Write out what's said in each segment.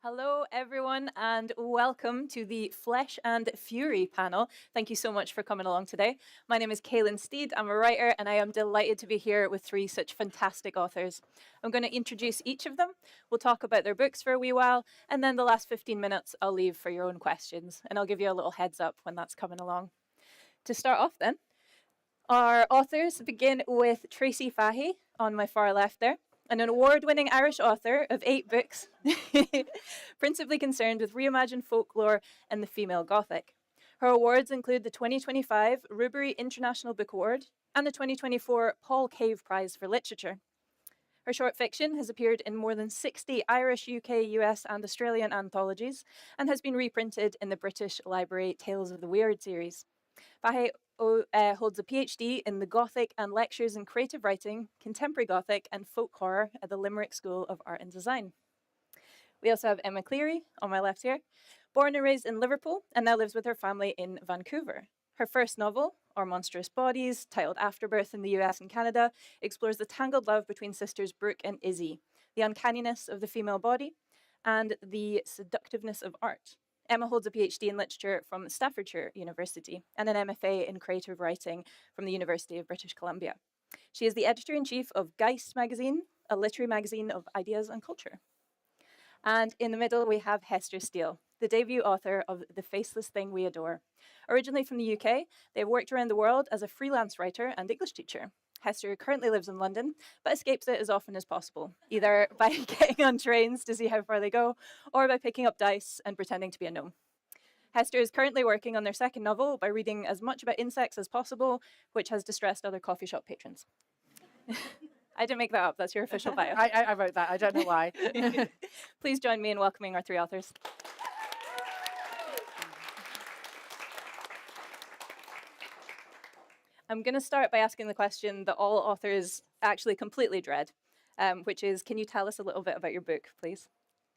Hello, everyone, and welcome to the Flesh and Fury panel. Thank you so much for coming along today. My name is Kaylin Steed. I'm a writer, and I am delighted to be here with three such fantastic authors. I'm going to introduce each of them. We'll talk about their books for a wee while, and then the last 15 minutes I'll leave for your own questions, and I'll give you a little heads up when that's coming along. To start off then, our authors begin with Tracy Fahey on my far left there, an award-winning Irish author of 8 books, principally concerned with reimagined folklore and the female Gothic. Her awards include the 2025 Rubery International Book Award and the 2024 Paul Cave Prize for Literature. Her short fiction has appeared in more than 60 Irish, UK, US, and Australian anthologies and has been reprinted in the British Library Tales of the Weird series. Fahey holds a PhD in the Gothic and lectures in creative writing, contemporary Gothic, and folk horror at the Limerick School of Art and Design. We also have Emma Cleary on my left here, born and raised in Liverpool and now lives with her family in Vancouver. Her first novel, Our Monstrous Bodies, titled Afterbirth in the US and Canada, explores the tangled love between sisters Brooke and Izzy, the uncanniness of the female body, and the seductiveness of art. Emma holds a PhD in literature from Staffordshire University and an MFA in creative writing from the University of British Columbia. She is the editor-in-chief of Geist magazine, a literary magazine of ideas and culture. And in the middle, we have Hester Steele, the debut author of The Faceless Thing We Adore. Originally from the UK, they've worked around the world as a freelance writer and English teacher. Hester currently lives in London, but escapes it as often as possible, either by getting on trains to see how far they go, or by picking up dice and pretending to be a gnome. Hester is currently working on their second novel by reading as much about insects as possible, which has distressed other coffee shop patrons. I didn't make that up, that's your official bio. I wrote that, I don't know why. Please join me in welcoming our three authors. I'm going to start by asking the question that all authors actually completely dread, which is, can you tell us a little bit about your book, please?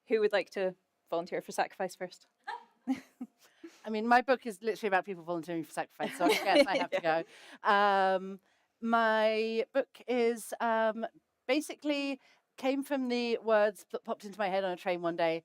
Who would like to volunteer for sacrifice first? I mean, my book is literally about people volunteering for sacrifice, so I guess I have to go. My book is basically came from the words that popped into my head on a train one day,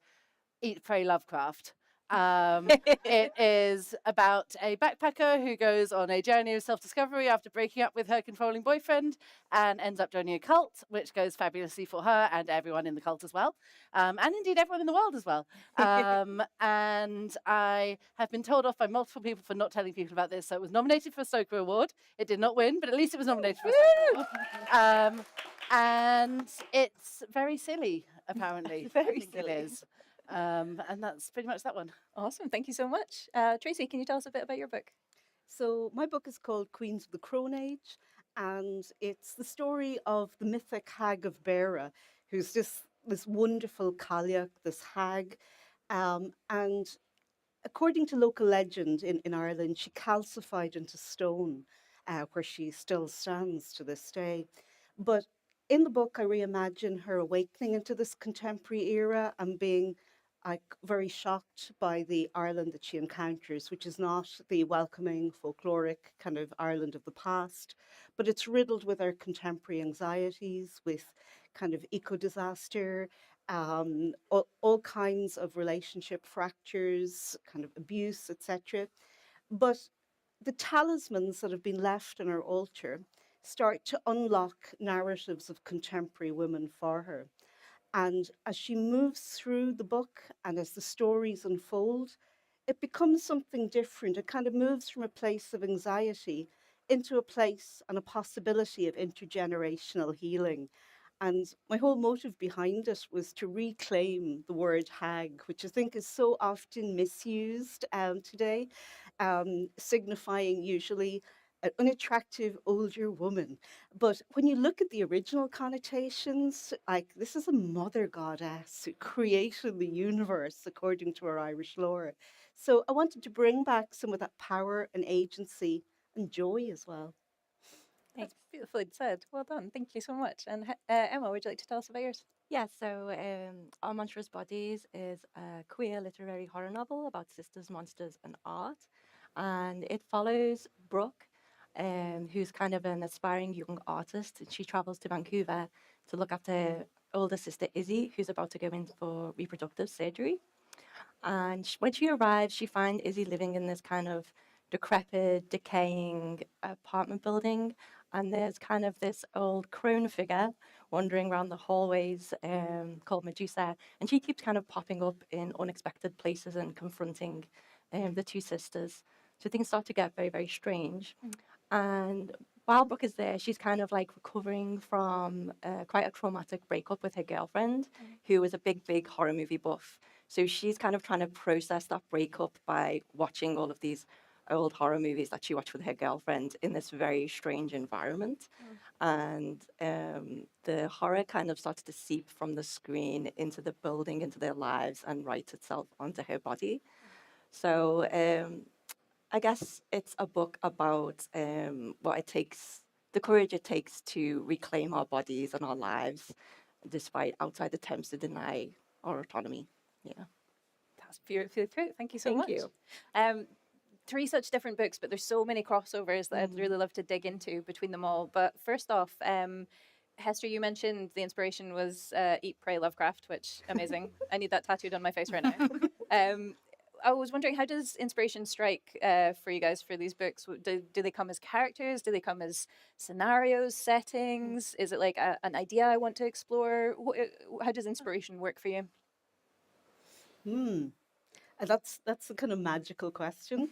Eat, Pray, Lovecraft. It is about a backpacker who goes on a journey of self-discovery after breaking up with her controlling boyfriend and ends up joining a cult, which goes fabulously for her and everyone in the cult as well, and indeed everyone in the world as well. And I have been told off by multiple people for not telling people about this, so it was nominated for a Stoker Award. It did not win, but at least it was nominated for a Stoker Award. And it's very silly, apparently. Very silly. It is. And that's pretty much that one. Awesome, thank you so much. Tracy, can you tell us a bit about your book? So my book is called Queens of the Crone Age, and it's the story of the mythic hag of Beara, who's just this wonderful cailleach, this hag. And according to local legend in Ireland, she calcified into stone, where she still stands to this day. But in the book, I reimagine her awakening into this contemporary era and being very shocked by the Ireland that she encounters, which is not the welcoming, folkloric kind of Ireland of the past, but it's riddled with our contemporary anxieties, with kind of eco-disaster, all kinds of relationship fractures, kind of abuse, etc. But the talismans that have been left on her altar start to unlock narratives of contemporary women for her. And as she moves through the book and as the stories unfold, it becomes something different. It kind of moves from a place of anxiety into a place and a possibility of intergenerational healing. And my whole motive behind it was to reclaim the word hag, which I think is so often misused today, signifying usually an unattractive older woman. But when you look at the original connotations, like this is a mother goddess who created the universe according to our Irish lore. So I wanted to bring back some of that power and agency and joy as well. That's beautifully said. Well done. Thank you so much. And Emma, would you like to tell us about yours? Yeah, so Our Monstrous Bodies is a queer literary horror novel about sisters, monsters, and art. And it follows Brooke, who's kind of an aspiring young artist. And she travels to Vancouver to look after older sister Izzy, who's about to go in for reproductive surgery. And when she arrives, she finds Izzy living in this kind of decrepit, decaying apartment building. And there's kind of this old crone figure wandering around the hallways called Medusa. And she keeps kind of popping up in unexpected places and confronting the two sisters. So things start to get very, very strange. And while Brooke is there, she's kind of like recovering from quite a traumatic breakup with her girlfriend, who was a big, big horror movie buff. So she's kind of trying to process that breakup by watching all of these old horror movies that she watched with her girlfriend in this very strange environment. And the horror kind of starts to seep from the screen into the building, into their lives, and writes itself onto her body. So I guess it's a book about what it takes, the courage it takes to reclaim our bodies and our lives, despite outside attempts to deny our autonomy. Yeah. That's beautifully put. Thank you so Thank much. you. Three such different books, but there's so many crossovers that I'd really love to dig into between them all. But first off, Hester, you mentioned the inspiration was Eat, Pray, Lovecraft, which amazing. I need that tattooed on my face right now. I was wondering, how does inspiration strike for you guys for these books? Do they come as characters? Do they come as scenarios, settings? Is it like an idea I want to explore? How does inspiration work for you? And that's a kind of magical question,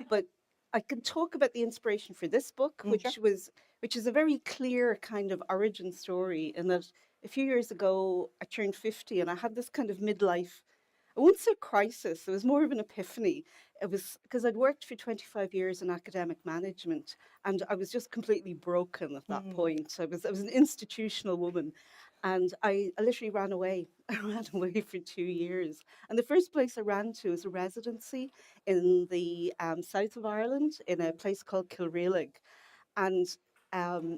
but I can talk about the inspiration for this book, which is a very clear kind of origin story. In that, a few years ago, I turned 50, and I had this kind of midlife. I won't say crisis. It was more of an epiphany. It was because I'd worked for 25 years in academic management, and I was just completely broken at that point. I was an institutional woman, and I literally ran away. I ran away for 2 years. And the first place I ran to was a residency in the south of Ireland in a place called Cleary. And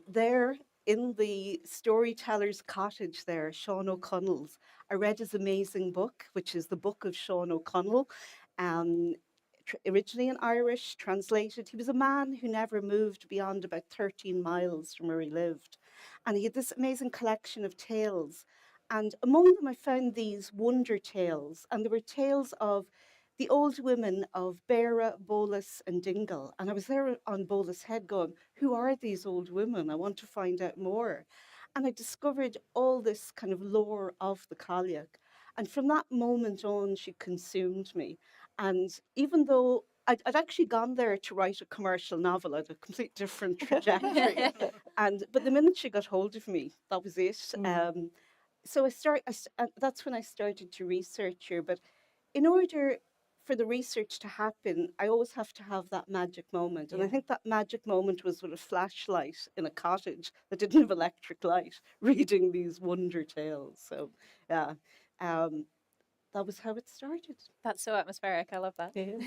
there in the storyteller's cottage there, Sean O'Connell's, I read his amazing book, which is the Book of Sean O'Connell. Um, Originally in Irish, translated. He was a man who never moved beyond about 13 miles from where he lived. And he had this amazing collection of tales. And among them, I found these wonder tales. And there were tales of the old women of Beara, Bolus, and Dingle. And I was there on Bolus Head going, who are these old women? I want to find out more. And I discovered all this kind of lore of the Cailleach. And from that moment on, she consumed me. And even though I'd actually gone there to write a commercial novel at a complete different trajectory, but the minute she got hold of me, that was it. So that's when I started to research her. But in order for the research to happen, I always have to have that magic moment. And I think that magic moment was with a flashlight in a cottage that didn't have electric light, reading these wonder tales. So, yeah, that was how it started. That's so atmospheric. I love that. Yeah.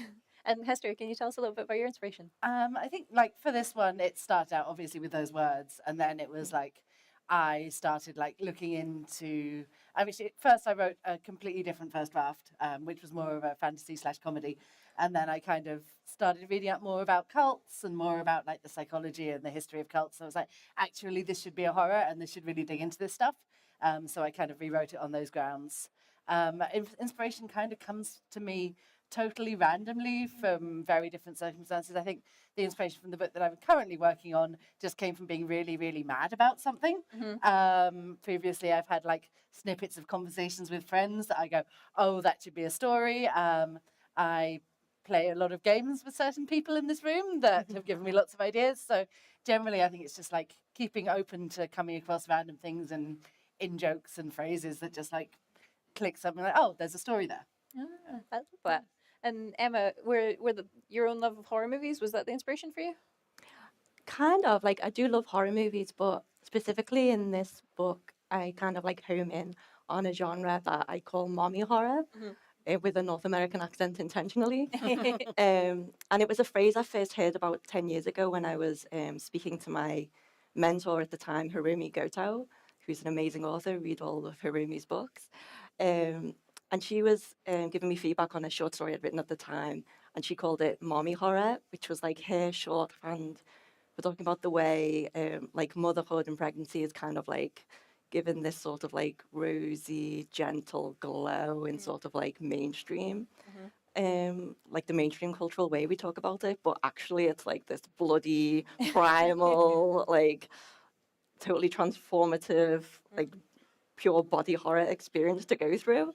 And Hester, can you tell us a little bit about your inspiration? I think, like, for this one, it started out obviously with those words, and then it was like I started like looking into. At first I wrote a completely different first draft, which was more of a fantasy/comedy, and then I kind of started reading out more about cults and more about like the psychology and the history of cults. So I was like, actually, this should be a horror, and this should really dig into this stuff. So I kind of rewrote it on those grounds. Inspiration kind of comes to me totally randomly from very different circumstances. I think the inspiration from the book that I'm currently working on just came from being really, really mad about something. Previously, I've had like snippets of conversations with friends that I go, oh, that should be a story. I play a lot of games with certain people in this room that have given me lots of ideas. So generally, I think it's just like keeping open to coming across random things and in jokes and phrases that just like click something like, oh, there's a story there. I love that. And Emma, your own love of horror movies, was that the inspiration for you? Kind of. Like, I do love horror movies, but specifically in this book, I kind of like home in on a genre that I call mommy horror. With a North American accent intentionally. And it was a phrase I first heard about 10 years ago when I was speaking to my mentor at the time, Harumi Goto, who's an amazing author, read all of Harumi's books. And she was giving me feedback on a short story I'd written at the time, and she called it mommy horror, which was like her shorthand for talking about the way like motherhood and pregnancy is kind of like given this sort of like rosy, gentle glow in sort of like mainstream, like the mainstream cultural way we talk about it, but actually it's like this bloody, primal, like totally transformative, like pure body horror experience to go through.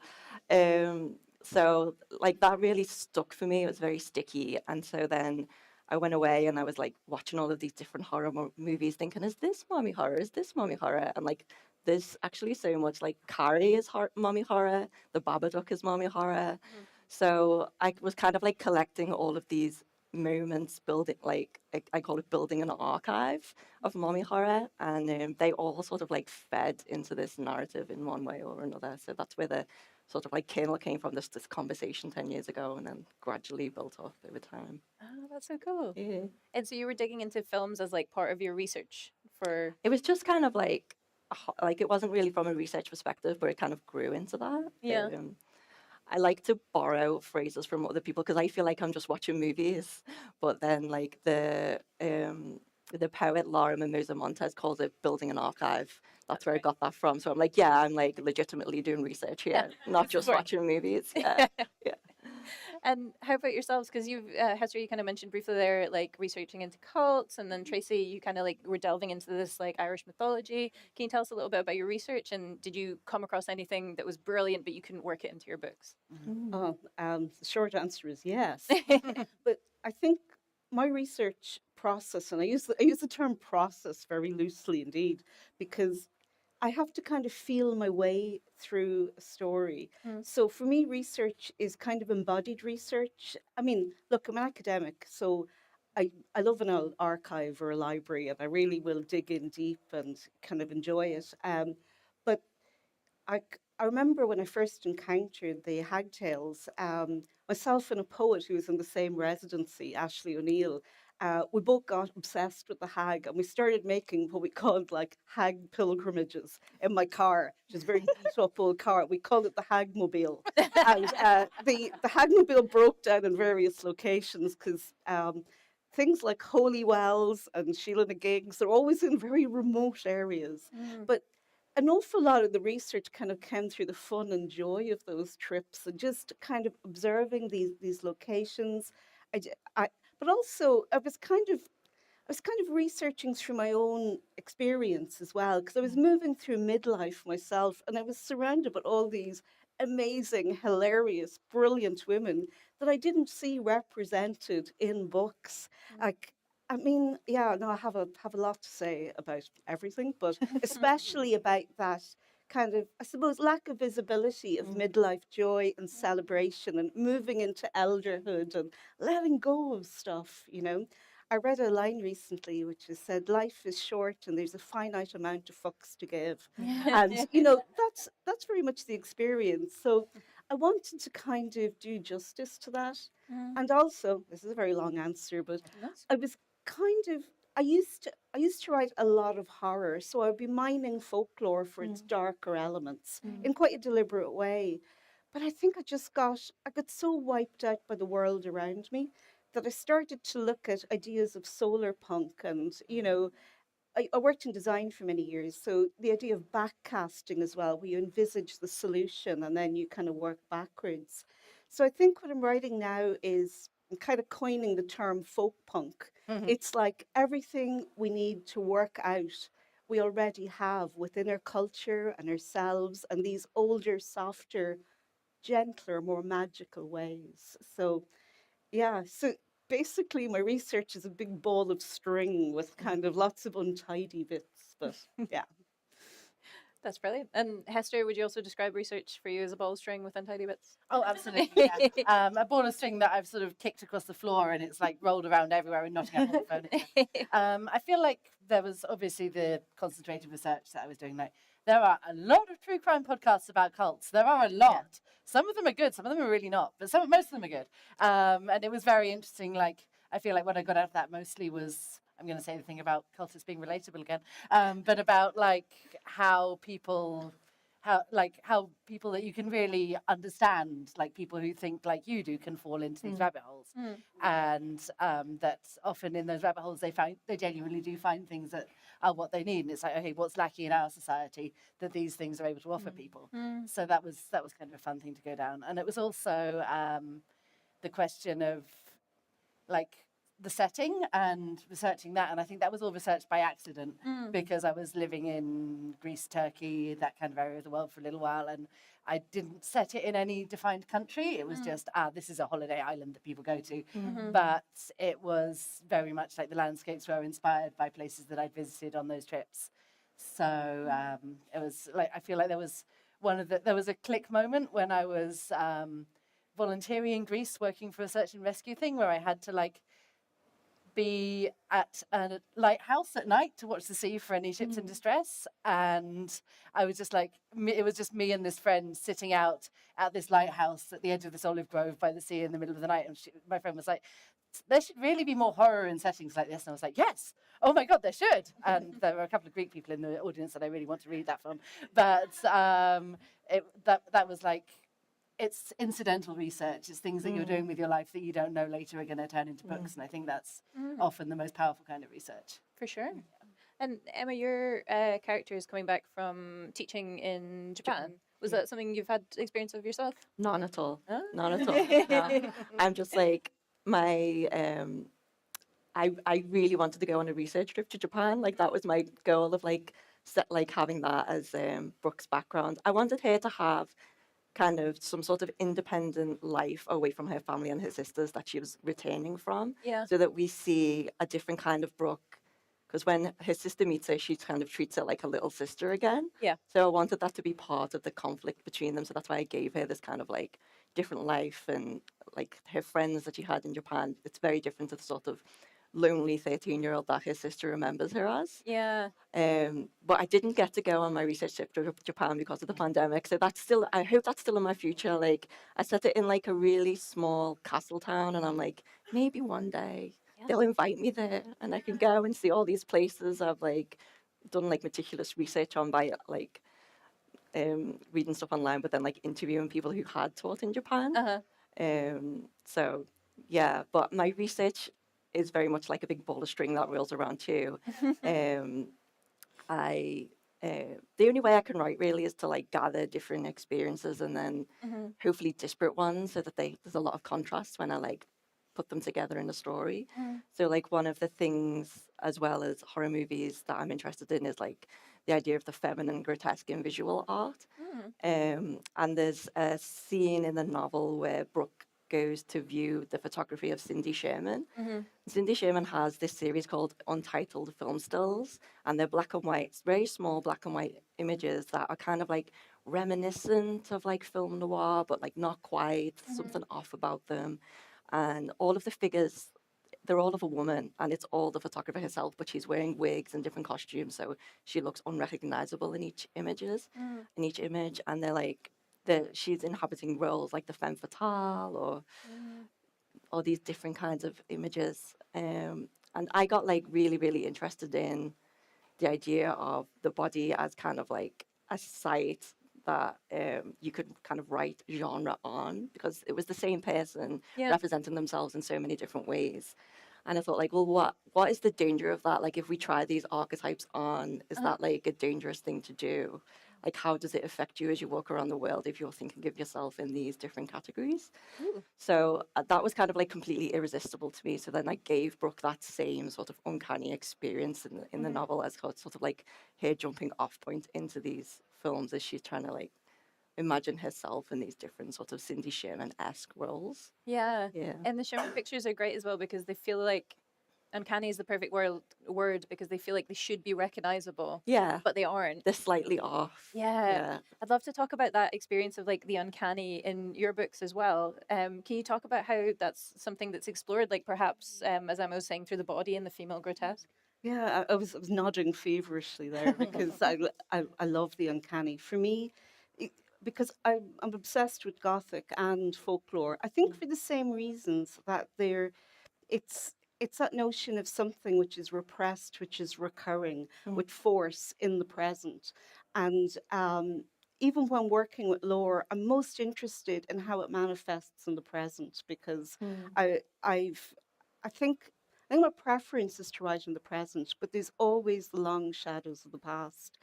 So like that really stuck for me. It was very sticky. And so then I went away and I was like watching all of these different horror movies thinking, is this mommy horror? Is this mommy horror? And like there's actually so much like Carrie is mommy horror. The Babadook is mommy horror. So I was kind of like collecting all of these moments, building like I call it building an archive of mommy horror, and they all sort of like fed into this narrative in one way or another. So that's where the sort of like kernel came from, this conversation 10 years ago, and then gradually built up over time. Oh, that's so cool. Yeah. And so you were digging into films as like part of your research for. It was just kind of like it wasn't really from a research perspective, but it kind of grew into that. Yeah. I like to borrow phrases from other people because I feel like I'm just watching movies. But then, like the poet Laura Mimosa Montez calls it building an archive. That's where I got that from. So I'm like, yeah, I'm like legitimately doing research here, not just watching movies. Yeah, yeah. And how about yourselves? Because you've, Hester, you kind of mentioned briefly there, like researching into cults, and then Tracy, you kind of like were delving into this like Irish mythology. Can you tell us a little bit about your research? And did you come across anything that was brilliant, but you couldn't work it into your books? The short answer is yes. But I think my research process, and I use the term process very loosely indeed, because I have to kind of feel my way through a story. So for me, research is kind of embodied research. I mean, look, I'm an academic, so I love an archive or a library, and I really will dig in deep and kind of enjoy it. But I remember when I first encountered the hagtails, myself and a poet who was in the same residency, Ashley O'Neill, we both got obsessed with the hag, and we started making what we called like hag pilgrimages in my car, which is a very beat up old car. We called it the Hagmobile. And the Hagmobile broke down in various locations because things like Holy Wells and Sheila na Gigs, they're always in very remote areas. But an awful lot of the research kind of came through the fun and joy of those trips and just kind of observing these locations. But also I was kind of researching through my own experience as well, because I was moving through midlife myself, and I was surrounded by all these amazing, hilarious, brilliant women that I didn't see represented in books. Like, I mean, yeah, no, I have a lot to say about everything, but especially about that kind of, I suppose, lack of visibility of midlife joy and celebration and moving into elderhood and letting go of stuff, you know. I read a line recently which has said, "Life is short and there's a finite amount of fucks to give," and you know that's very much the experience. So I wanted to kind of do justice to that, and also this is a very long answer, but I was kind of I used to write a lot of horror, so I'd be mining folklore for its darker elements in quite a deliberate way. But I think I got so wiped out by the world around me that I started to look at ideas of solar punk, and you know, I worked in design for many years, so the idea of backcasting as well, where you envisage the solution and then you kind of work backwards. So I think what I'm writing now is I'm kind of coining the term folk punk. It's like everything we need to work out, we already have within our culture and ourselves, and these older, softer, gentler, more magical ways. So yeah, so basically my research is a big ball of string with kind of lots of untidy bits, but yeah. That's brilliant. And Hester, would you also describe research for you as a ball string with untidy bits? Oh, absolutely. Yeah. A ball of string that I've sort of kicked across the floor and it's like rolled around everywhere and Nottingham on the phone. I feel like there was obviously the concentrated research that I was doing. Like there are a lot of true crime podcasts about cults. There are a lot. Yeah. Some of them are good, some of them are really not, but most of them are good. And it was very interesting. Like I feel like what I got out of that mostly was, I'm going to say the thing about cultists being relatable again, but about like how people how people that you can really understand, like people who think like you do, can fall into these rabbit holes, and that often in those rabbit holes they genuinely do find things that are what they need, and it's like, okay, what's lacking in our society that these things are able to offer people. So that was kind of a fun thing to go down, and it was also the question of like the setting and researching that, and I think that was all researched by accident because I was living in Greece, Turkey, that kind of area of the world for a little while, and I didn't set it in any defined country. It was just this is a holiday island that people go to, but it was very much like the landscapes were inspired by places that I'd visited on those trips. So it was like, I feel like there was a click moment when I was volunteering in Greece working for a search and rescue thing, where I had to like be at a lighthouse at night to watch the sea for any ships in distress, and I was just like, it was just me and this friend sitting out at this lighthouse at the edge of this olive grove by the sea in the middle of the night, and my friend was like, there should really be more horror in settings like this, and I was like, yes, oh my god, there should. And there were a couple of Greek people in the audience that I really want to read that from, but that was like, it's incidental research. It's things that you're doing with your life that you don't know later are going to turn into books. And I think that's often the most powerful kind of research. For sure. And Emma, your character is coming back from teaching in Japan. Was that something you've had experience of yourself? None at all. Oh. None at all. No. I'm just like, I really wanted to go on a research trip to Japan. Like that was my goal of like having that as Brooke's background. I wanted her to have kind of some sort of independent life away from her family and her sisters that she was returning from. Yeah. So that we see a different kind of Brooke. Because when her sister meets her, she kind of treats her like a little sister again. Yeah. So I wanted that to be part of the conflict between them. So that's why I gave her this kind of like different life, and like her friends that she had in Japan. It's very different to the sort of lonely 13-year-old that her sister remembers her as. Yeah. But I didn't get to go on my research trip to Japan because of the pandemic. So that's still, I hope that's still in my future. Like I set it in like a really small castle town, and I'm like, maybe one day they'll invite me there and I can go and see all these places I've like done like meticulous research on by like reading stuff online, but then like interviewing people who had taught in Japan. So yeah, but my research is very much like a big ball of string that rolls around too. The only way I can write really is to like gather different experiences and then hopefully disparate ones, so that there's a lot of contrast when I like put them together in a story. So like one of the things, as well as horror movies, that I'm interested in is like the idea of the feminine grotesque in visual art. And there's a scene in the novel where Brooke goes to view the photography of Cindy Sherman. Cindy Sherman has this series called Untitled Film Stills, and they're black and white, very small black and white images that are kind of like reminiscent of like film noir, but like not quite, something off about them. And all of the figures, they're all of a woman, and it's all the photographer herself, but she's wearing wigs and different costumes, so she looks unrecognizable in each image. And they're like, she's inhabiting roles like the femme fatale or all these different kinds of images. And I got like really, really interested in the idea of the body as kind of like a site that you could kind of write genre on, because it was the same person representing themselves in so many different ways. And I thought like, well, what is the danger of that? Like if we try these archetypes on, is that like a dangerous thing to do? Like how does it affect you as you walk around the world if you're thinking of yourself in these different categories? So that was kind of like completely irresistible to me. So then I gave Brooke that same sort of uncanny experience in the novel as sort of like her jumping off point into these films as she's trying to like imagine herself in these different sort of Cindy Sherman-esque roles. Yeah. Yeah. And the Sherman pictures are great as well, because they feel like, uncanny is the perfect word, because they feel like they should be recognizable. Yeah. But they aren't. They're slightly off. Yeah. I'd love to talk about that experience of like the uncanny in your books as well. Can you talk about how that's something that's explored, like perhaps, as Emma was saying, through the body and the female grotesque? Yeah, I was nodding feverishly there because I love the uncanny. For me, because I'm obsessed with Gothic and folklore. I think for the same reasons that it's that notion of something which is repressed, which is recurring with force in the present, and even when working with lore, I'm most interested in how it manifests in the present because I I've I think my preference is to write in the present, but there's always the long shadows of the past.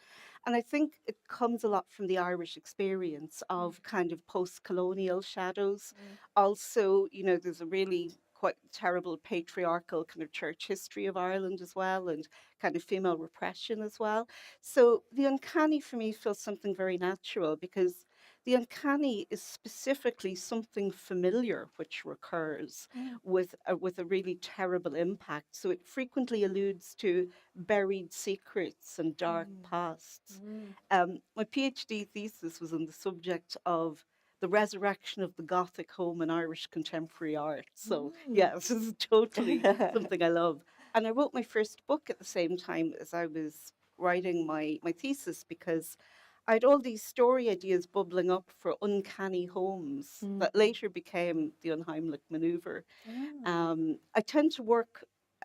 And I think it comes a lot from the Irish experience of kind of post-colonial shadows. Also, you know, there's a really quite terrible patriarchal kind of church history of Ireland as well, and kind of female repression as well. So the uncanny for me feels something very natural because the uncanny is specifically something familiar which recurs with a really terrible impact. So it frequently alludes to buried secrets and dark pasts. My PhD thesis was on the subject of the resurrection of the Gothic home in Irish contemporary art. So yeah, this is totally something I love. And I wrote my first book at the same time as I was writing my thesis because I had all these story ideas bubbling up for uncanny homes that later became the Unheimlich maneuver. I tend to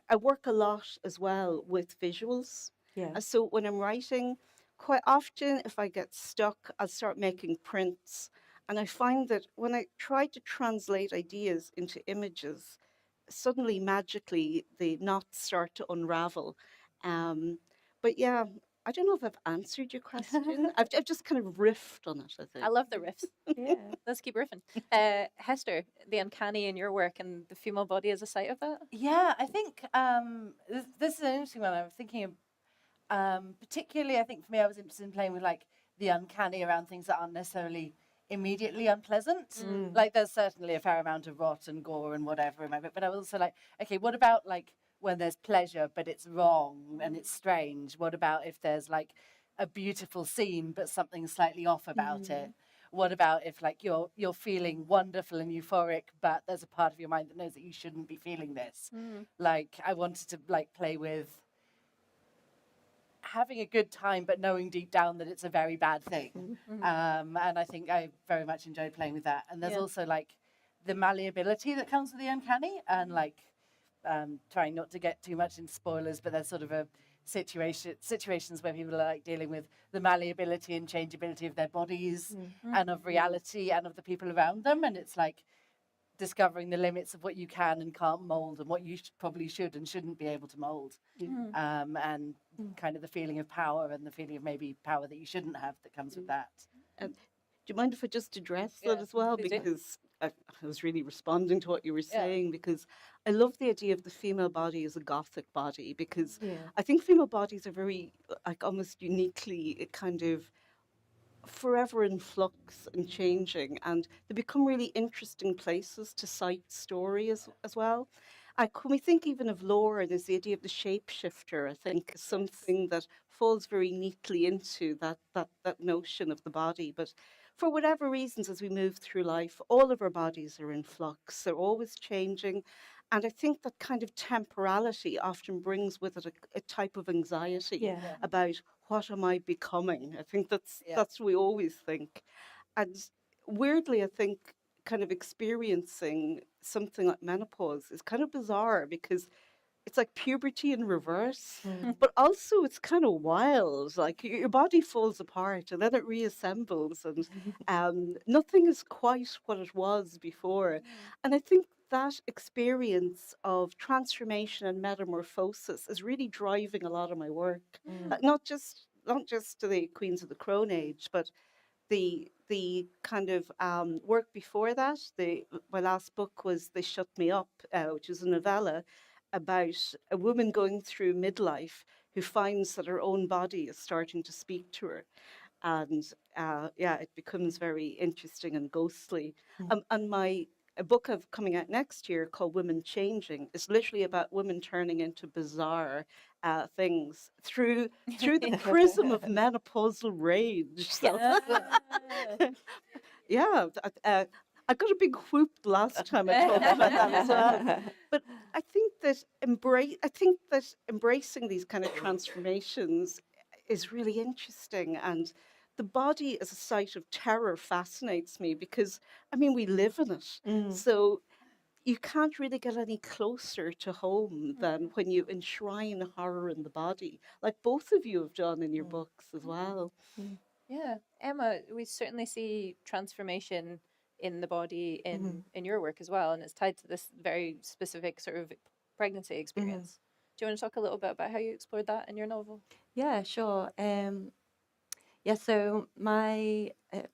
I work a lot as well with visuals. Yeah. So when I'm writing, quite often if I get stuck, I'll start making prints. And I find that when I try to translate ideas into images, suddenly magically the knots start to unravel. Um, but yeah, I don't know if I've answered your question. I've just kind of riffed on it, I think. I love the riffs. Yeah. Let's keep riffing. Hester, the uncanny in your work and the female body as a site of that? Yeah, I think this is an interesting one. I'm thinking of, particularly, I think for me, I was interested in playing with like the uncanny around things that aren't necessarily immediately unpleasant. Like there's certainly a fair amount of rot and gore and whatever in my book, but I was also like, okay, what about like when there's pleasure but it's wrong and it's strange? What about if there's like a beautiful scene but something slightly off about it? What about if like you're feeling wonderful and euphoric, but there's a part of your mind that knows that you shouldn't be feeling this? Like I wanted to like play with having a good time, but knowing deep down that it's a very bad thing. And I think I very much enjoyed playing with that. And there's also like the malleability that comes with the uncanny, and like trying not to get too much into spoilers, but there's sort of a situations where people are like dealing with the malleability and changeability of their bodies and of reality and of the people around them, and it's like discovering the limits of what you can and can't mold and what you probably should and shouldn't be able to mold, and kind of the feeling of power and the feeling of maybe power that you shouldn't have that comes with that. Do you mind if I just address that as well? please do. Because I was really responding to what you were saying, because I love the idea of the female body as a Gothic body, because I think female bodies are very, like, almost uniquely kind of forever in flux and changing, and they become really interesting places to cite story as well. When we think even of lore, there's the idea of the shapeshifter, I think, is something that falls very neatly into that notion of the body. But for whatever reasons, as we move through life, all of our bodies are in flux. They're always changing. And I think that kind of temporality often brings with it a type of anxiety about what am I becoming? I think that's what we always think. And weirdly, I think kind of experiencing something like menopause is kind of bizarre because it's like puberty in reverse, but also it's kind of wild. Like your body falls apart and then it reassembles, and nothing is quite what it was before. And I think that experience of transformation and metamorphosis is really driving a lot of my work. Not just the Queens of the Crone Age, but the kind of work before that. My last book was They Shut Me Up, which is a novella about a woman going through midlife who finds that her own body is starting to speak to her. And it becomes very interesting and ghostly. And a book of coming out next year called Women Changing is literally about women turning into bizarre things through the prism of menopausal rage. So yeah, I got a big whoop the last time I talked about that as well. But I think that embracing these kind of transformations is really interesting, and the body as a site of terror fascinates me because I mean we live in it, so you can't really get any closer to home than when you enshrine horror in the body, like both of you have done in your books as well. Yeah, Emma, we certainly see transformation in the body in your work as well, and it's tied to this very specific sort of pregnancy experience. Do you want to talk a little bit about how you explored that in your novel? Yeah, sure. Yeah, so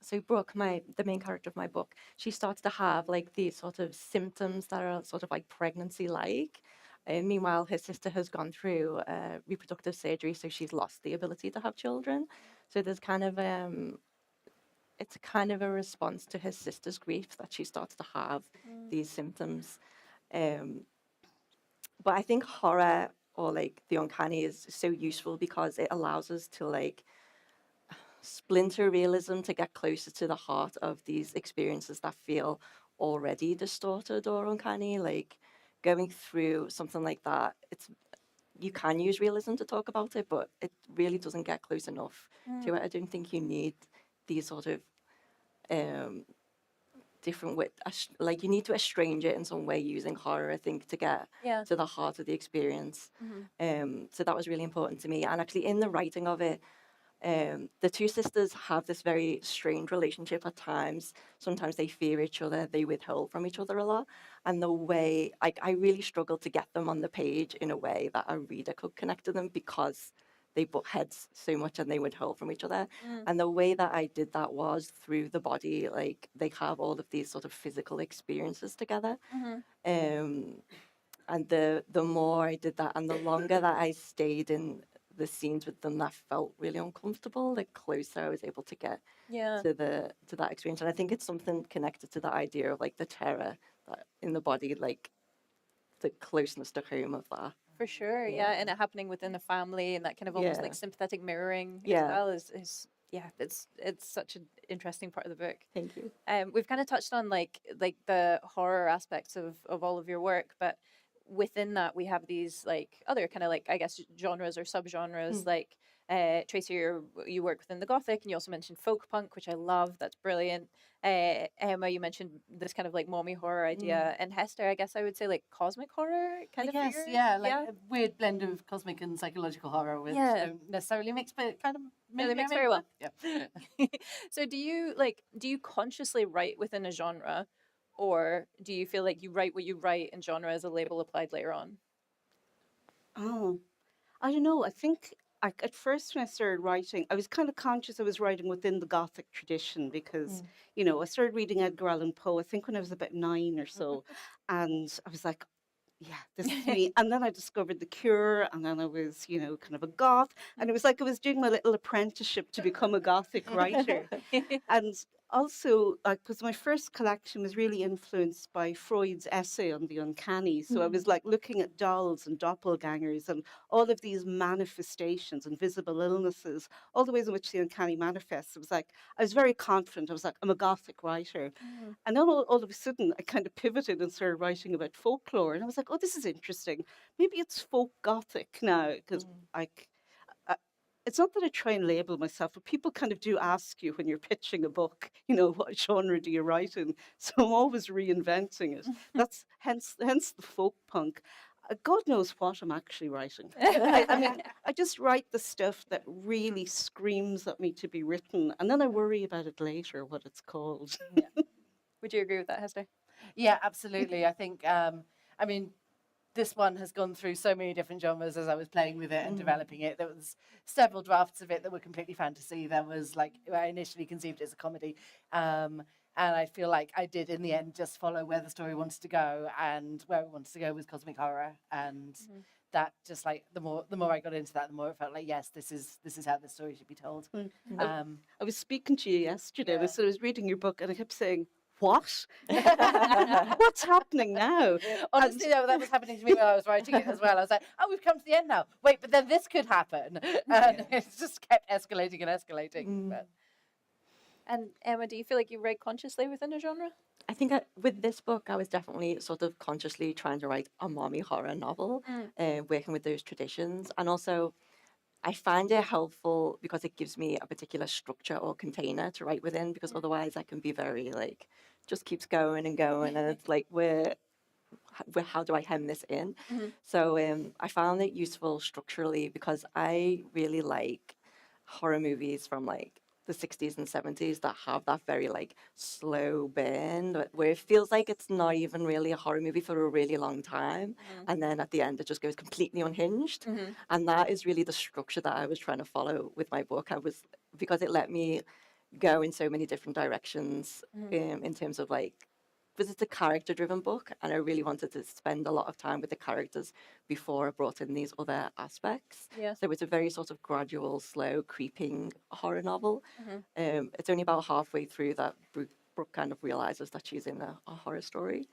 so Brooke, the main character of my book, she starts to have like these sort of symptoms that are sort of like pregnancy-like. And meanwhile, her sister has gone through reproductive surgery, so she's lost the ability to have children. So there's kind of it's kind of a response to her sister's grief that she starts to have these symptoms. Um, but I think horror or like the uncanny is so useful because it allows us to like splinter realism to get closer to the heart of these experiences that feel already distorted or uncanny. Like going through something like that, it's you can use realism to talk about it, but it really doesn't get close enough to it. I don't think you need these sort of um, different way, like you need to estrange it in some way using horror, I think, to get Yeah. to the heart of the experience. So that was really important to me. And actually, in the writing of it, the two sisters have this very strained relationship at times. Sometimes they fear each other, they withhold from each other a lot. And the way I really struggled to get them on the page in a way that a reader could connect to them because they butt heads so much and they withhold from each other. And the way that I did that was through the body. Like they have all of these sort of physical experiences together. And the more I did that and the longer that I stayed in the scenes with them that felt really uncomfortable, the closer I was able to get Yeah. to that experience. And I think it's something connected to the idea of like the terror that in the body, like the closeness to home of that. For sure, yeah, and it happening within a family and that kind of almost like Yeah. sympathetic mirroring as Yeah. well is yeah, it's such an interesting part of the book. Thank you. We've kind of touched on like the horror aspects of all of your work, but within that we have these like other kind of like I guess genres or subgenres like Tracy, you work within the gothic, and you also mentioned folk punk, which I love. That's brilliant. Emma, you mentioned this kind of like mommy horror idea, and Hester, I guess I would say like cosmic horror kind I of. guess, for yours? yeah, like a weird blend of cosmic and psychological horror, which Yeah. don't necessarily mix, but it kind of Yeah, they maybe mix very well. Yeah. So do you consciously write within a genre, or do you feel like you write what you write and genre as a label applied later on? Oh, I don't know. I think at first when I started writing, I was kind of conscious I was writing within the Gothic tradition because, I started reading Edgar Allan Poe, I think when I was about 9 or so. And I was like, yeah, this is me. And then I discovered The Cure, and then I was, kind of a goth. And it was like I was doing my little apprenticeship to become a Gothic writer. And also, like, because my first collection was really influenced by Freud's essay on the uncanny. So I was like looking at dolls and doppelgangers and all of these manifestations, invisible illnesses, all the ways in which the uncanny manifests. It was like, I was very confident. I was like, I'm a Gothic writer. And then all of a sudden, I kind of pivoted and started writing about folklore. And I was like, oh, this is interesting. Maybe it's folk Gothic now, because it's not that I try and label myself, but people kind of do ask you when you're pitching a book, what genre do you write in? So I'm always reinventing it. That's hence the folk punk. God knows what I'm actually writing. I mean, I just write the stuff that really screams at me to be written, and then I worry about it later, what it's called. Would you agree with that, Hester? Yeah, absolutely. I think, I mean, this one has gone through so many different genres as I was playing with it and developing it. There was several drafts of it that were completely fantasy. There was like, I initially conceived it as a comedy. And I feel like I did in the end just follow where the story wanted to go, and where it wanted to go was cosmic horror. And that just like the more I got into that, the more it felt like, yes, this is how the story should be told. I was speaking to you yesterday, and I was reading your book, and I kept saying, what? What's happening now? Honestly, that was happening to me when I was writing it as well. I was like, oh, we've come to the end now. Wait, but then this could happen. And it just kept escalating and escalating. But. And Emma, do you feel like you write consciously within a genre? I think with this book, I was definitely sort of consciously trying to write a mommy horror novel, working with those traditions. And also, I find it helpful because it gives me a particular structure or container to write within, because otherwise I can be very like, just keeps going and going. And it's like, how do I hem this in? So I found it useful structurally because I really like horror movies from like the 60s and 70s that have that very like slow burn where it feels like it's not even really a horror movie for a really long time, and then at the end it just goes completely unhinged. And that is really the structure that I was trying to follow with my book. I was, because it let me go in so many different directions, in terms of like, because it's a character driven book and I really wanted to spend a lot of time with the characters before I brought in these other aspects. Yeah. So it's a very sort of gradual, slow, creeping horror novel. It's only about halfway through that Brooke kind of realizes that she's in a horror story.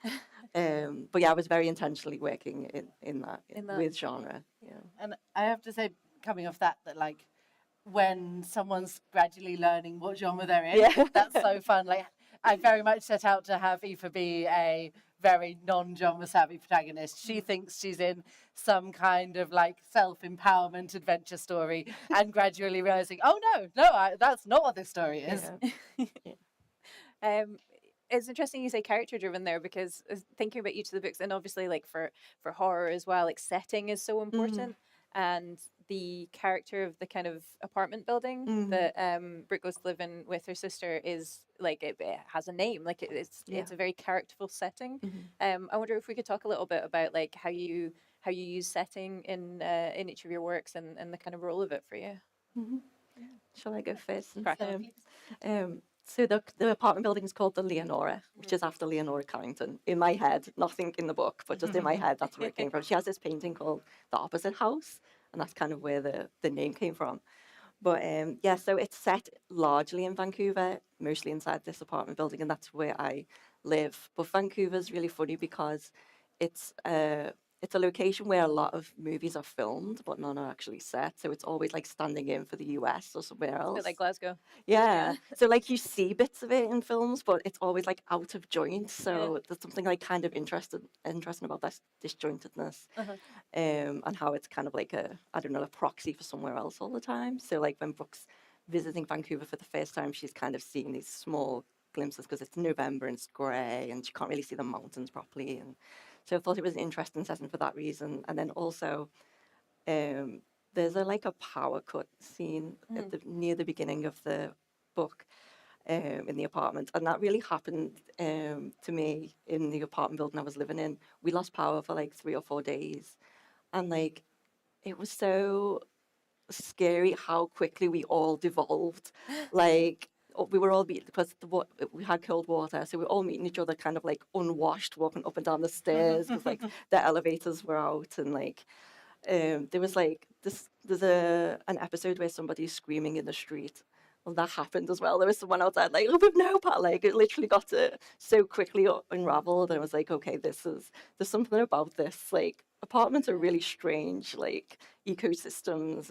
But yeah, I was very intentionally working in that, with genre. Yeah. And I have to say, coming off that, like when someone's gradually learning what genre they're in, Yeah. that's so fun. Like I very much set out to have Aoife be a very non-genre savvy protagonist. She thinks she's in some kind of like self-empowerment adventure story, and gradually realizing, oh no, that's not what this story is. It's interesting you say character driven there, because thinking about each of the books, and obviously like for horror as well, like setting is so important, and the character of the kind of apartment building that Brooke goes to live in with her sister is like it has a name, like it's a very characterful setting. I wonder if we could talk a little bit about like how you use setting in each of your works, and the kind of role of it for you. Shall I go first? Crack on. So the apartment building is called the Leonora, which is after Leonora Carrington. In my head, nothing in the book, but just in my head, that's where it came from. She has this painting called The Opposite House, and that's kind of where the name came from. But yeah, so it's set largely in Vancouver, mostly inside this apartment building, and that's where I live. But Vancouver's really funny because it's a location where a lot of movies are filmed, but none are actually set. So it's always like standing in for the US or somewhere A else. bit like Glasgow. Yeah. So like you see bits of it in films, but it's always like out of joint. So there's something like kind of interesting about this disjointedness, and how it's kind of like I don't know, a proxy for somewhere else all the time. So like when Brooke's visiting Vancouver for the first time, she's kind of seeing these small glimpses because it's November and it's grey and she can't really see the mountains properly. And so I thought it was an interesting setting for that reason. And then also, there's like a power cut scene near the beginning of the book, in the apartment, and that really happened to me in the apartment building I was living in. We lost power for like 3 or 4 days, and like it was so scary how quickly we all devolved. Like we were all beaten because we had cold water, so we were all meeting each other kind of like unwashed, walking up and down the stairs because like the elevators were out, and like there was like there's an episode where somebody's screaming in the street. Well, that happened as well. There was someone outside like, oh, with no power. Like it literally got so quickly unraveled, and I was like, okay, there's something about this. Like apartments are really strange, like ecosystems,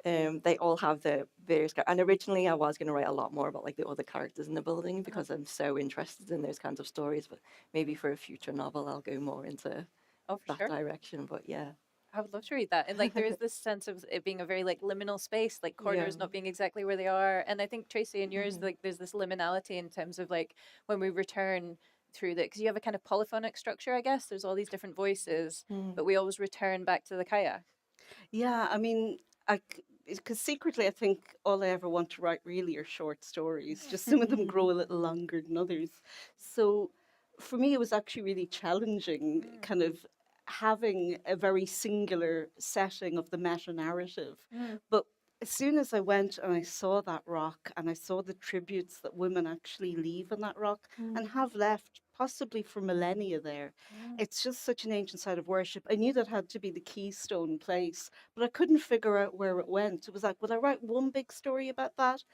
and they all have the various. And originally, I was going to write a lot more about like the other characters in the building because I'm so interested in those kinds of stories. But maybe for a future novel, I'll go more into that direction. But yeah. I would love to read that. And like there is this sense of it being a very like liminal space, like corners not being exactly where they are. And I think Tracy and yours, like there's this liminality in terms of like when we return through the, because you have a kind of polyphonic structure, I guess. There's all these different voices, but we always return back to the kayak. Yeah, I mean, because secretly I think all I ever want to write really are short stories. Just some of them grow a little longer than others. So for me, it was actually really challenging, kind of having a very singular setting of the meta narrative. But as soon as I went and I saw that rock and I saw the tributes that women actually leave on that rock and have left possibly for millennia there, it's just such an ancient site of worship. I knew that had to be the keystone place, but I couldn't figure out where it went. It was like, would I write one big story about that?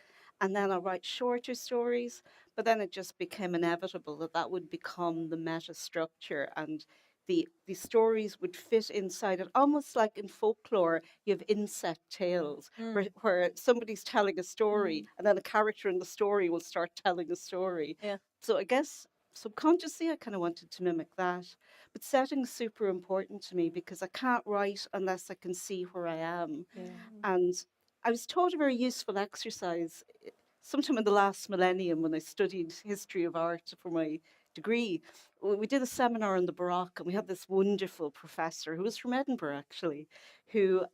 And then I'll write shorter stories. But then it just became inevitable that that would become the meta structure, and the stories would fit inside it, almost like in folklore, you have insect tales, where somebody's telling a story and then a character in the story will start telling a story. Yeah. So I guess subconsciously I kind of wanted to mimic that. But setting's super important to me because I can't write unless I can see where I am. And I was taught a very useful exercise sometime in the last millennium when I studied history of art for my degree. We did a seminar on the Baroque, and we had this wonderful professor who was from Edinburgh, actually, who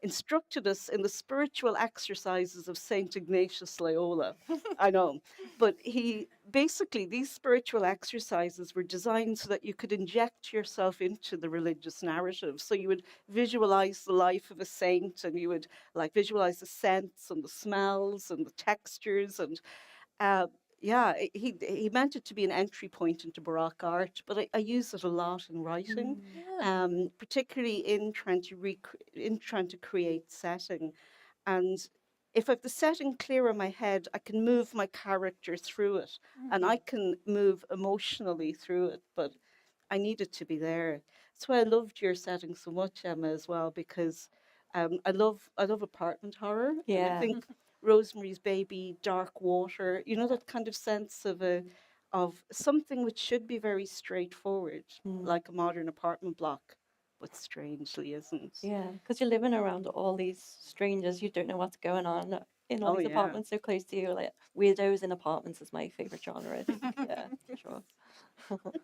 instructed us in the spiritual exercises of Saint Ignatius Loyola. I know, but these spiritual exercises were designed so that you could inject yourself into the religious narrative. So you would visualize the life of a saint, and you would like visualize the scents and the smells and the textures, and uh, yeah, he meant it to be an entry point into Baroque art, but I use it a lot in writing, Yeah. particularly in trying to create setting. And if I've the setting clear in my head, I can move my character through it, and I can move emotionally through it. But I need it to be there. That's why I loved your setting so much, Emma, as well, because I love apartment horror, and I Yeah. think Rosemary's Baby, Dark Water, that kind of sense of something which should be very straightforward, Mm. like a modern apartment block, but strangely isn't. Yeah, because you're living around all these strangers. You don't know what's going on in all Oh these yeah. apartments so close to you. Like weirdos in apartments is my favorite genre, I think. Yeah, for sure.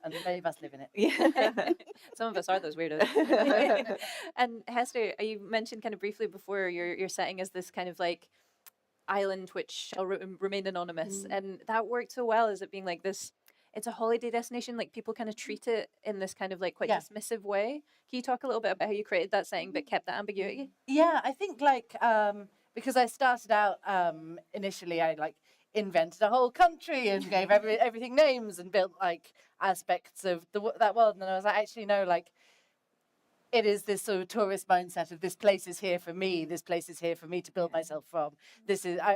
And many of us live in it. Yeah. Some of us are those weirdos. And Hester, you mentioned kind of briefly before your setting as this kind of like island which shall remain anonymous, and that worked so well as it being like this. It's a holiday destination. Like people kind of treat it in this kind of like quite Yeah. dismissive way. Can you talk a little bit about how you created that setting but kept that ambiguity? Yeah, I think because I started out initially, I like invented a whole country and gave everything names and built like aspects of that world. And then I was like, actually, no, like it is this sort of tourist mindset of this place is here for me. This place is here for me to build myself from.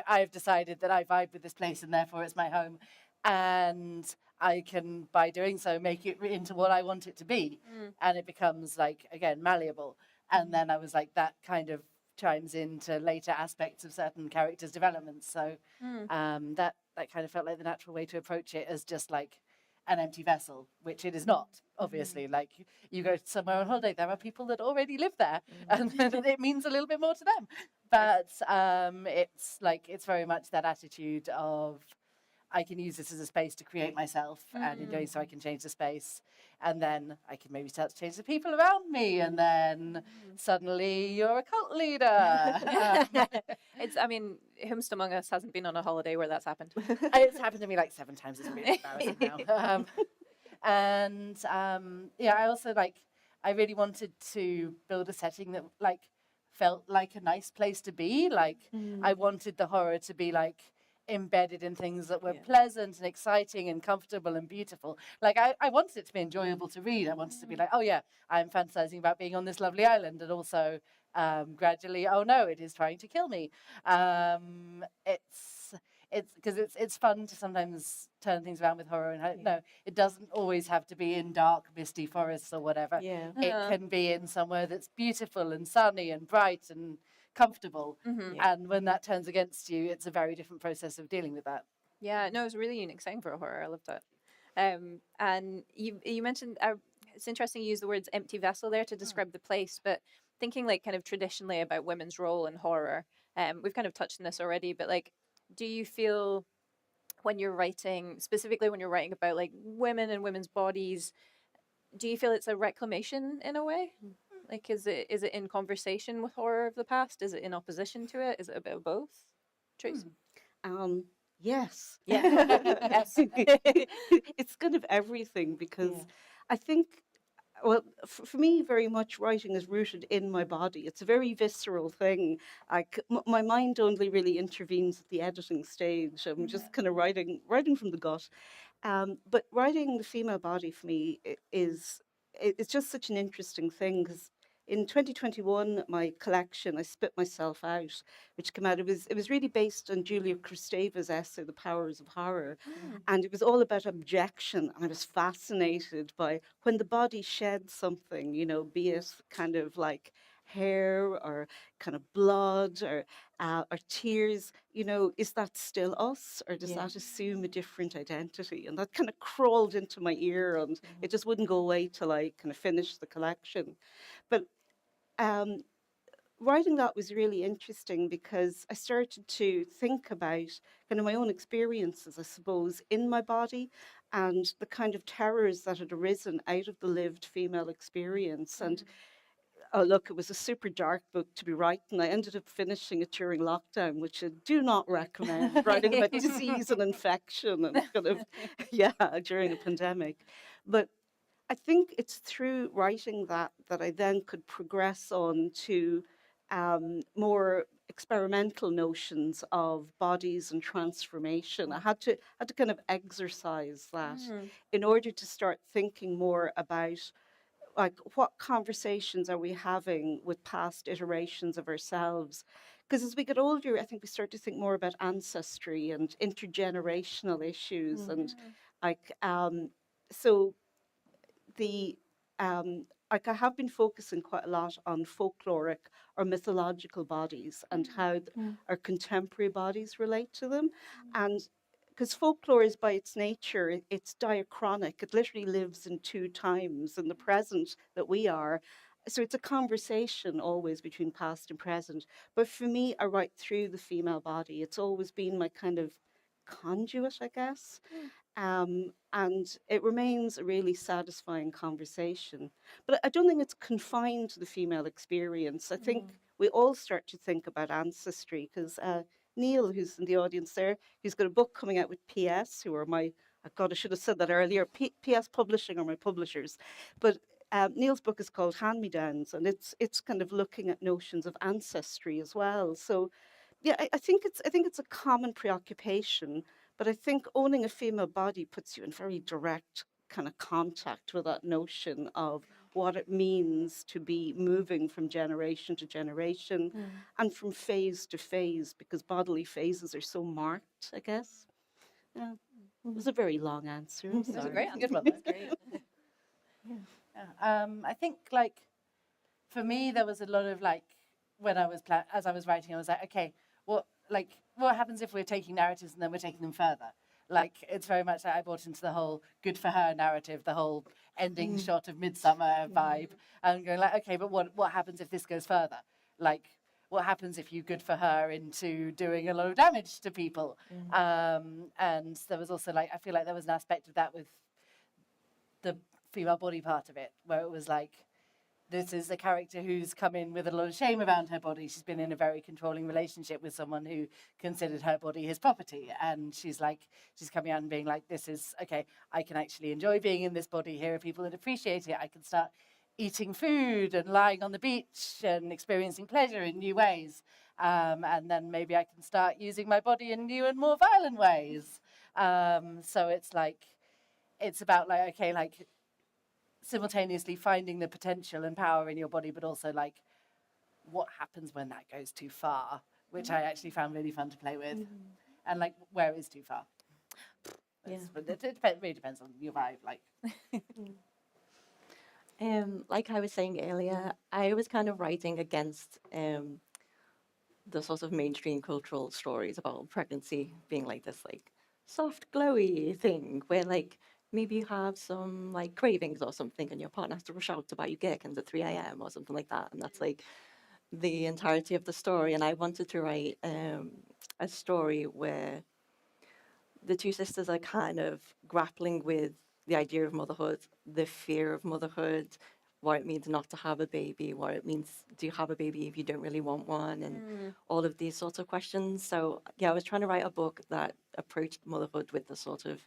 I've decided that I vibe with this place and therefore it's my home. And I can, by doing so, make it into what I want it to be. And it becomes like, again, malleable. And then I was like, that kind of chimes into later aspects of certain characters' developments. So that kind of felt like the natural way to approach it as just like an empty vessel, which it is not, obviously. Like you go somewhere on holiday, there are people that already live there, and it means a little bit more to them. But it's very much that attitude of I can use this as a space to create myself, and in doing so, I can change the space, and then I can maybe start to change the people around me, and then suddenly you're a cult leader. I mean, whomst among us hasn't been on a holiday where that's happened? It's happened to me like 7 times. It's really embarrassing now. I also I really wanted to build a setting that felt like a nice place to be. I wanted the horror to be embedded in things that were pleasant and exciting and comfortable and beautiful. I wanted it to be enjoyable to read. I wanted to be like, oh yeah, I'm fantasizing about being on this lovely island, and also gradually, oh no, it is trying to kill me. It's because it's fun to sometimes turn things around with horror, and no, it doesn't always have to be in dark, misty forests or whatever. Yeah. It can be in somewhere that's beautiful and sunny and bright and comfortable. And when that turns against you, it's a very different process of dealing with that. Yeah, no, it's a really unique setting for a horror. I loved that. And you mentioned it's interesting you use the words empty vessel there to describe the place, but thinking like kind of traditionally about women's role in horror, we've kind of touched on this already, but like, do you feel when you're writing, specifically when you're writing about like women and women's bodies, do you feel it's a reclamation in a way? Like, is it in conversation with horror of the past? Is it in opposition to it? Is it a bit of both? Tracy? Yes. Yeah. Yes. It's kind of everything, because I think, well, for me, very much writing is rooted in my body. It's a very visceral thing. My mind only really intervenes at the editing stage. I'm just kind of writing from the gut. But writing the female body for me it's just such an interesting thing, because in 2021, my collection, I Spit Myself Out, which came out, it was really based on Julia Kristeva's essay, The Powers of Horror. And it was all about objection. And I was fascinated by when the body sheds something, be it kind of like hair or kind of blood or tears, is that still us, or does that assume a different identity? And that kind of crawled into my ear, and it just wouldn't go away till I kind of finished the collection. But writing that was really interesting, because I started to think about kind of my own experiences, I suppose, in my body, and the kind of terrors that had arisen out of the lived female experience. And oh, look, it was a super dark book to be writing. I ended up finishing it during lockdown, which I do not recommend, writing about disease and infection and kind of, yeah, during a pandemic. But I think it's through writing that I then could progress on to more experimental notions of bodies and transformation. I had to kind of exercise that in order to start thinking more about like what conversations are we having with past iterations of ourselves, because as we get older I think we start to think more about ancestry and intergenerational issues and like so the like I have been focusing quite a lot on folkloric or mythological bodies and how our contemporary bodies relate to them. And because folklore is by its nature, it's diachronic. It literally lives in two times, in the present that we are. So it's a conversation always between past and present. But for me, I write through the female body. It's always been my kind of conduit, I guess. And it remains a really satisfying conversation. But I don't think it's confined to the female experience. I think we all start to think about ancestry because Neil, who's in the audience there, he's got a book coming out with PS, who are my, oh God, I should have said that earlier. PS Publishing are my publishers. But Neil's book is called Hand-Me-Downs, and it's kind of looking at notions of ancestry as well. So yeah, I think it's a common preoccupation, but I think owning a female body puts you in very direct kind of contact with that notion of what it means to be moving from generation to generation and from phase to phase, because bodily phases are so marked, I guess. Yeah. It was a very long answer. That was a great Good answer. one. That's great. Yeah. I think like for me there was a lot of like when I was as I was writing I was like, okay, what happens if we're taking narratives and then we're taking them further? Like it's very much like I bought into the whole good for her narrative, the whole ending shot of Midsummer vibe, and going like, okay, but what happens if this goes further? Like what happens if you good for her into doing a lot of damage to people? And there was also like I feel like there was an aspect of that with the female body part of it, where it was like this is a character who's come in with a lot of shame around her body. She's been in a very controlling relationship with someone who considered her body his property. And she's coming out and being like, this is, okay, I can actually enjoy being in this body. Here are people that appreciate it. I can start eating food and lying on the beach and experiencing pleasure in new ways. And then maybe I can start using my body in new and more violent ways. So it's like, it's about like, okay, like, simultaneously finding the potential and power in your body, but also like what happens when that goes too far, which I actually found really fun to play with. And like where is too far? But it really depends on your vibe. Like Like I was saying earlier, I was kind of writing against the sort of mainstream cultural stories about pregnancy being like this like soft glowy thing where like maybe you have some like cravings or something and your partner has to rush out to buy you gherkins at 3 a.m. or something like that, and that's like the entirety of the story. And I wanted to write a story where the two sisters are kind of grappling with the idea of motherhood, the fear of motherhood, what it means not to have a baby, what it means do you have a baby if you don't really want one, and all of these sorts of questions. So yeah, I was trying to write a book that approached motherhood with the sort of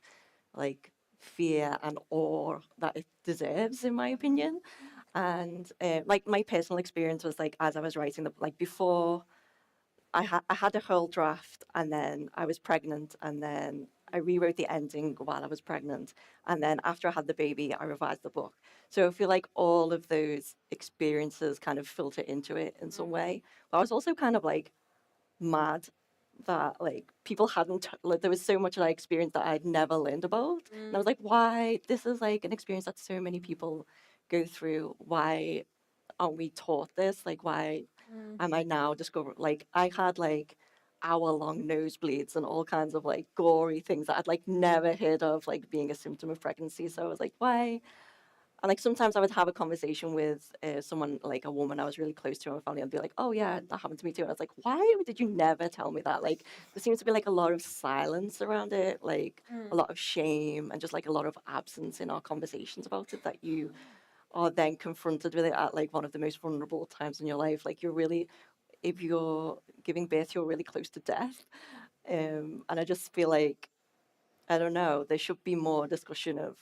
like fear and awe that it deserves, in my opinion. And like my personal experience was like as I was writing the like before I had a whole draft, and then I was pregnant, and then I rewrote the ending while I was pregnant, and then after I had the baby, I revised the book. So I feel like all of those experiences kind of filter into it in some way. But I was also kind of like mad that like people hadn't like there was so much that I experienced that I'd never learned about, and I was like, why? This is like an experience that so many people go through. Why aren't we taught this? Like, why am I now discovering? Like, I had like hour-long nosebleeds and all kinds of like gory things that I'd like never heard of, like being a symptom of pregnancy. So I was like, why? And like sometimes I would have a conversation with someone, like a woman I was really close to in my family, and be like, "Oh yeah, that happened to me too." And I was like, "Why did you never tell me that?" Like there seems to be like a lot of silence around it, like a lot of shame, and just like a lot of absence in our conversations about it that you are then confronted with it at like one of the most vulnerable times in your life. Like you're really, if you're giving birth, you're really close to death. And I just feel like, I don't know, there should be more discussion of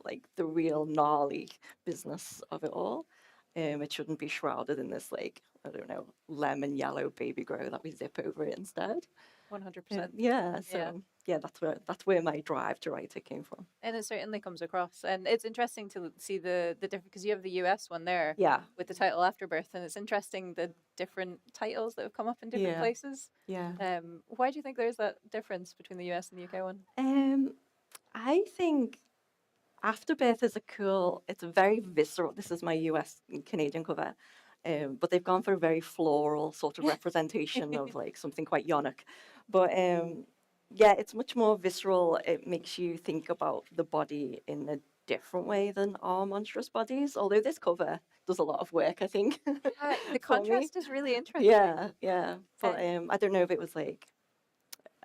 like the real gnarly business of it all. It shouldn't be shrouded in this like, I don't know, lemon yellow baby grow that we zip over it instead. 100%. Yeah, so Yeah. yeah, that's where my drive to write it came from. And it certainly comes across. And it's interesting to see the different, because you have the US one there Yeah, with the title Afterbirth, and it's interesting the different titles that have come up in different yeah, places. yeah. Why do you think there's that difference between the US and the UK one? I think Afterbirth is a cool. It's a very visceral. This is my US and Canadian cover, but they've gone for a very floral sort of representation of like something quite yonic. But yeah, it's much more visceral. It makes you think about the body in a different way than our monstrous bodies. Although this cover does a lot of work, I think. The for me. contrast is really interesting. Yeah, yeah. But And I don't know if it was like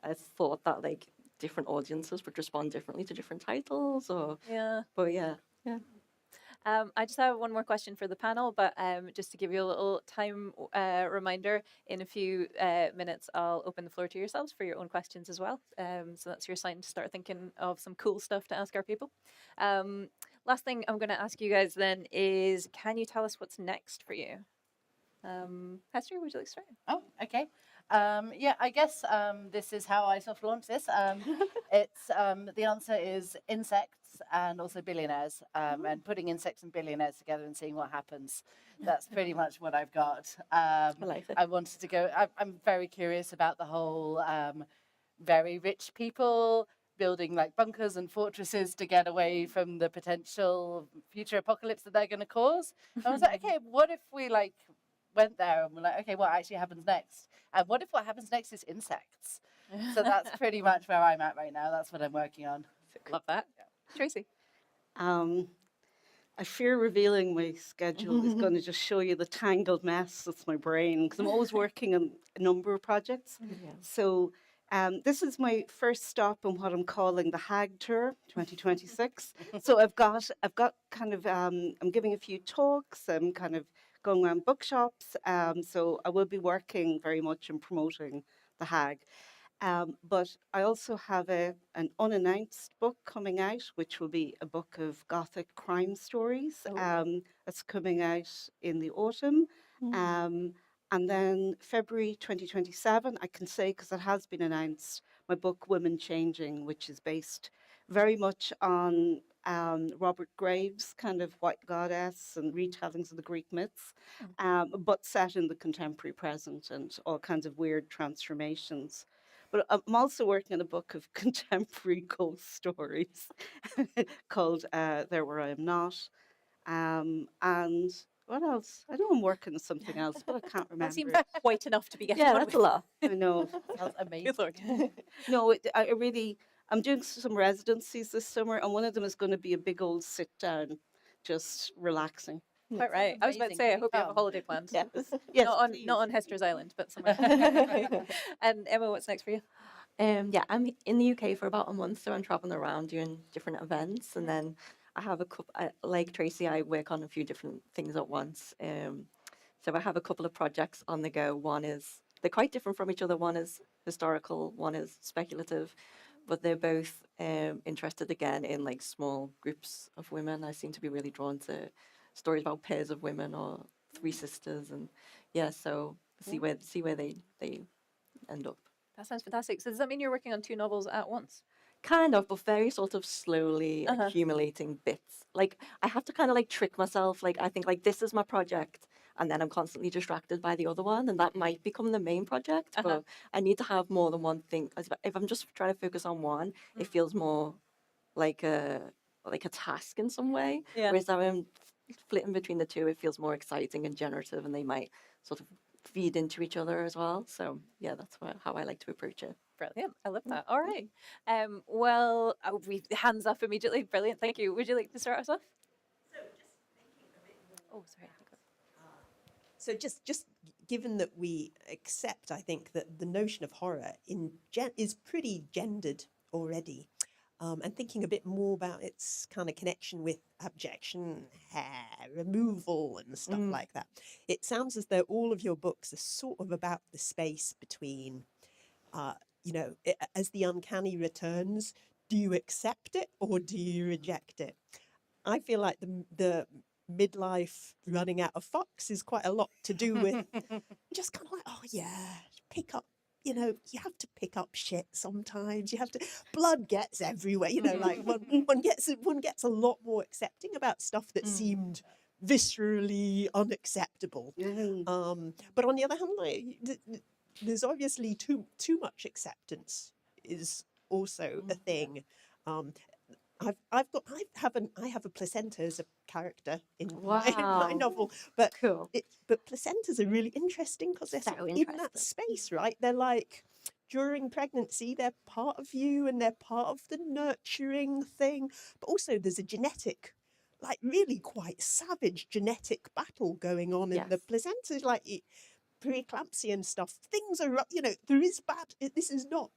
I thought that like different audiences would respond differently to different titles, or yeah. but yeah, yeah. I just have one more question for the panel, but just to give you a little time reminder, in a few minutes, I'll open the floor to yourselves for your own questions as well. So that's your sign to start thinking of some cool stuff to ask our people. Last thing I'm going to ask you guys then is, can you tell us what's next for you? Hester, would you like to start? Oh, okay. Yeah, I guess this is how I soft launch this. It's the answer is insects and also billionaires, and putting insects and billionaires together and seeing what happens. That's pretty much what I've got. I like it. I wanted to go. I'm very curious about the whole very rich people building like bunkers and fortresses to get away from the potential future apocalypse that they're going to cause. I was like, okay, what if we like went there and we're like, okay, what actually happens next? And what if what happens next is insects? So that's pretty much where I'm at right now. That's what I'm working on. Love that. Tracy. Um, I fear revealing my schedule is going to just show you the tangled mess that's my brain, because I'm always working on a number of projects. Yeah. So this is my first stop on what I'm calling the Hag Tour 2026. So I've got kind of I'm giving a few talks. I'm kind of going around bookshops. So I will be working very much in promoting the Hag. But I also have an unannounced book coming out, which will be a book of Gothic crime stories. That's coming out in the autumn. And then February 2027, I can say, because it has been announced, my book Women Changing, which is based very much on Robert Graves' kind of white goddess and retellings of the Greek myths, but set in the contemporary present and all kinds of weird transformations. But I'm also working on a book of contemporary ghost stories called There Where I Am Not. And what else? I know I'm working on something else, but I can't That seems remember. quite enough to be getting Yeah, on that's a with. lot. I know. Sounds amazing. Good Lord. No, I really, I'm doing some residencies this summer, and one of them is going to be a big old sit down, just relaxing. Quite right. I was about to amazing. say, I Really hope you have a fun. holiday planned. Yes, yes, Not on Hester's Island, but somewhere. And Emma, what's next for you? Yeah, I'm in the UK for about a month, so I'm traveling around doing different events, and then I have a couple. Like Tracy, I work on a few different things at once. So I have a couple of projects on the go. One is they're quite different from each other. One is historical, one is speculative, but they're both interested again in like small groups of women. I seem to be really drawn to stories about pairs of women or three sisters, and yeah, so see where they end up. That sounds fantastic. So does that mean you're working on 2 novels at once? Kind of, but very sort of slowly accumulating bits. Like I have to kind of like trick myself. Like I think like this is my project, and then I'm constantly distracted by the other one, and that might become the main project. But I need to have more than one thing. If I'm just trying to focus on one, it feels more like a task in some way. Yeah. Whereas if I'm flitting between the two, it feels more exciting and generative, and they might sort of feed into each other as well. So yeah, that's how I like to approach it. Brilliant. I love that. All right. Well, we hands up immediately. Brilliant. Thank you. Would you like to start us off? So just thinking a bit more. Oh, sorry. So just given that we accept, I think, that the notion of horror is pretty gendered already, and thinking a bit more about its kind of connection with abjection, hair removal, and stuff like that. It sounds as though all of your books are sort of about the space between, as the uncanny returns, do you accept it or do you reject it? I feel like the midlife running out of fucks is quite a lot to do with just kind of like, oh yeah, pick up. You have to pick up shit sometimes. You have to. Blood gets everywhere. Like one gets a lot more accepting about stuff that seemed viscerally unacceptable. But on the other hand, like, there's obviously too much acceptance is also a thing. I have a placenta as a character in my novel, but Cool. but placentas are really interesting because they're So sort of in that space, right? They're like during pregnancy, they're part of you and they're part of the nurturing thing, but also there's a genetic, like really quite savage genetic battle going on in the placenta, like preeclampsia and stuff. Things are, there is bad. This is not,